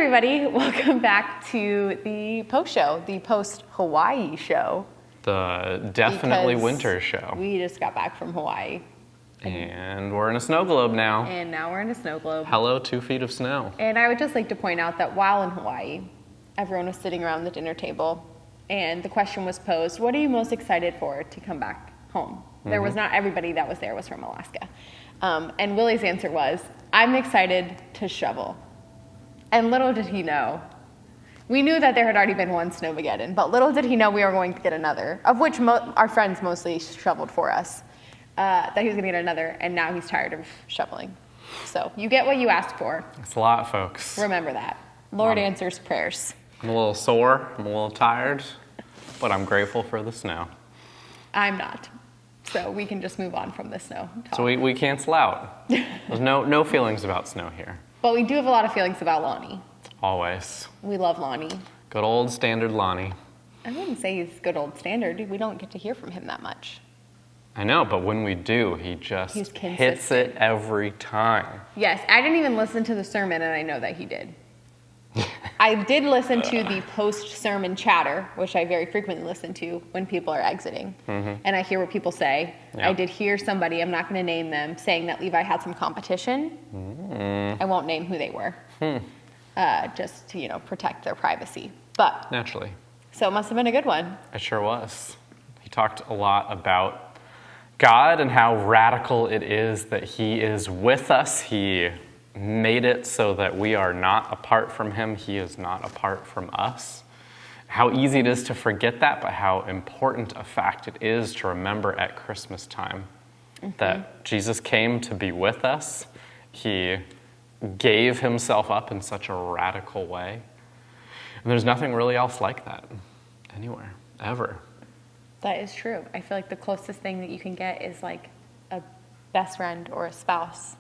everybody, welcome back to the post-show, the post-Hawaii show. The definitely winter show. We just got back from Hawaii. And we're in a snow globe now. And now we're in a snow globe. Hello, 2 feet of snow. And I would just like to point out that while in Hawaii, everyone was sitting around the dinner table, and the question was posed, what are you most excited for to come back home? There was not everybody that was there was from Alaska. And Willie's answer was, I'm excited to shovel. And little did he know, we knew that there had already been one Snowmageddon, but little did he know we were going to get another, of which our friends mostly shoveled for us, that he was going to get another, and now he's tired of shoveling. So you get what you ask for. It's a lot, folks. Remember that. Lord answers prayers. I'm a little sore, I'm a little tired, but I'm grateful for the snow. I'm not. So we can just move on from the snow talk. So we cancel out. There's no feelings about snow here. But we do have a lot of feelings about Lonnie. Always. We love Lonnie. Good old standard Lonnie. I wouldn't say he's good old standard. We don't get to hear from him that much. I know, but when we do, he just hits it every time. Yes, I didn't even listen to the sermon, and I know that he did. I did listen to the post-sermon chatter, which I very frequently listen to when people are exiting. And I hear what people say. Yep. I did hear somebody, I'm not going to name them, saying that Levi had some competition. I won't name who they were, just to protect their privacy. But naturally. So it must have been a good one. It sure was. He talked a lot about God and how radical it is that he is with us. He made it so that we are not apart from him. He is not apart from us. How easy it is to forget that, but how important a fact it is to remember at Christmas time that Jesus came to be with us. He gave himself up in such a radical way. And there's nothing really else like that anywhere, ever. That is true. I feel like the closest thing that you can get is like a best friend or a spouse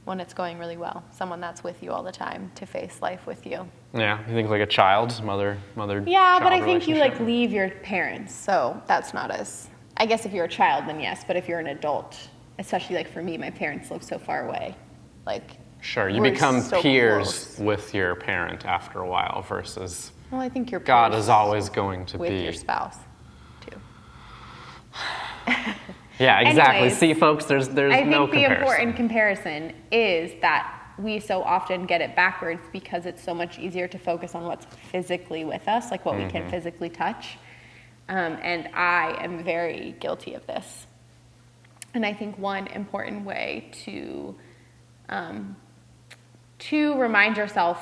when it's going really well. Someone that's with you all the time to face life with you. Yeah, you think like a child, mother. Yeah, but I think you like leave your parents, so that's not as. I guess if you're a child, then yes. But if you're an adult, especially like for me, my parents live so far away. Like sure, you become so peers with your parent after a while versus. Well, I think your God is always going to with be with your spouse, too. Yeah, exactly. Anyways, see, folks, there's no comparison. I think the important comparison is that we so often get it backwards because it's so much easier to focus on what's physically with us, like what we can physically touch. And I am very guilty of this. And I think one important way to remind yourself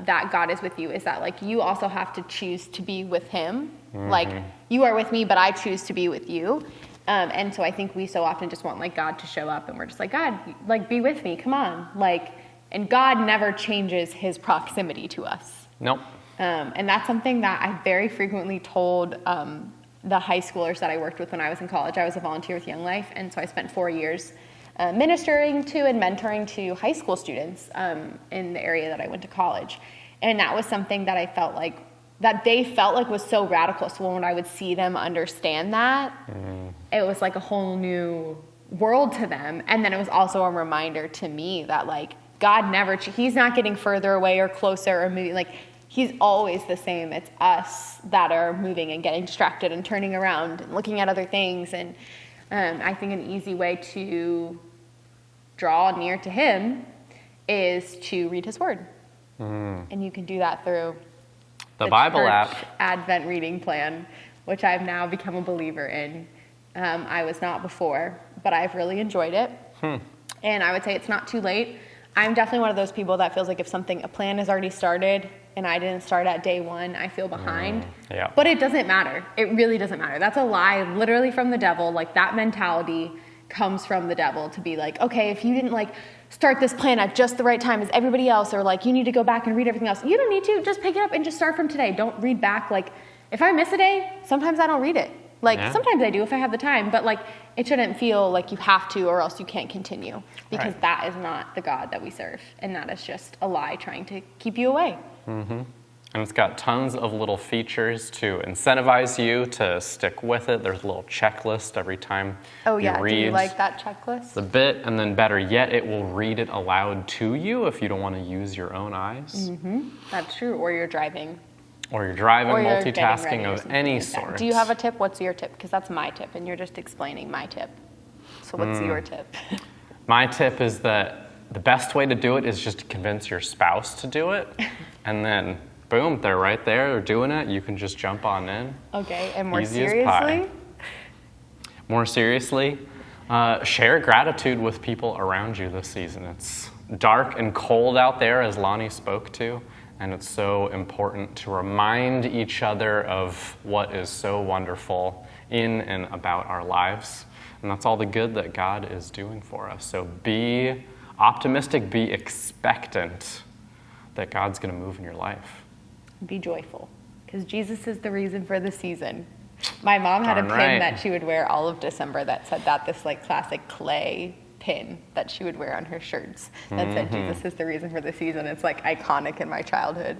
that God is with you is that like you also have to choose to be with him. Like you are with me, but I choose to be with you. And so I think we so often just want like God to show up and we're just like, God, like be with me, come on. Like, and God never changes his proximity to us. Nope. And that's something that I very frequently told the high schoolers that I worked with when I was in college. I was a volunteer with Young Life, and so I spent 4 years ministering to and mentoring to high school students in the area that I went to college. And that was something that I felt like, that they felt like was so radical. So when I would see them understand that, it was like a whole new world to them. And then it was also a reminder to me that like God never, he's not getting further away or closer or moving. Like he's always the same. It's us that are moving and getting distracted and turning around and looking at other things. And I think an easy way to draw near to him is to read his word. And you can do that through the Bible app Advent reading plan, which I've now become a believer in. I was not before, but I've really enjoyed it. And I would say it's not too late. I'm definitely one of those people that feels like if a plan is already started and I didn't start at day one, I feel behind. Yeah. But it doesn't matter. It really doesn't matter. That's a lie literally from the devil. Like that mentality comes from the devil to be like, okay, if you didn't like start this plan at just the right time as everybody else, or like you need to go back and read everything else. You don't need to. Just pick it up and just start from today. Don't read back. Like if I miss a day, sometimes I don't read it. Like sometimes I do if I have the time, but like it shouldn't feel like you have to or else you can't continue, because that is not the God that we serve. And that is just a lie trying to keep you away. And it's got tons of little features to incentivize you to stick with it. There's a little checklist every time Oh you yeah, read do you like that checklist? the bit, and then better yet, it will read it aloud to you if you don't want to use your own eyes. Mm-hmm. That's true, or you're driving. Or you're driving, Or you're getting multitasking ready or of something any like that. sort. Do you have a tip? What's your tip? Because that's my tip, and you're just explaining my tip. So what's your tip? My tip is that the best way to do it is just to convince your spouse to do it, and then boom, they're right there, they're doing it. You can just jump on in. Okay, and more Easy as pie. seriously? More seriously, share gratitude with people around you this season. It's dark and cold out there, as Lonnie spoke to, and it's so important to remind each other of what is so wonderful in and about our lives. And that's all the good that God is doing for us. So be optimistic, be expectant that God's going to move in your life. Be joyful, because Jesus is the reason for the season. My mom had a Darn pin right. that she would wear all of December that said that, this like classic clay pin that she would wear on her shirts that said Jesus is the reason for the season. It's like iconic in my childhood.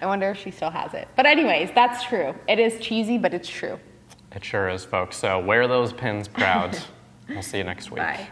I wonder if she still has it. But anyways, that's true. It is cheesy, but it's true. It sure is, folks. So wear those pins proud. We'll see you next week. Bye.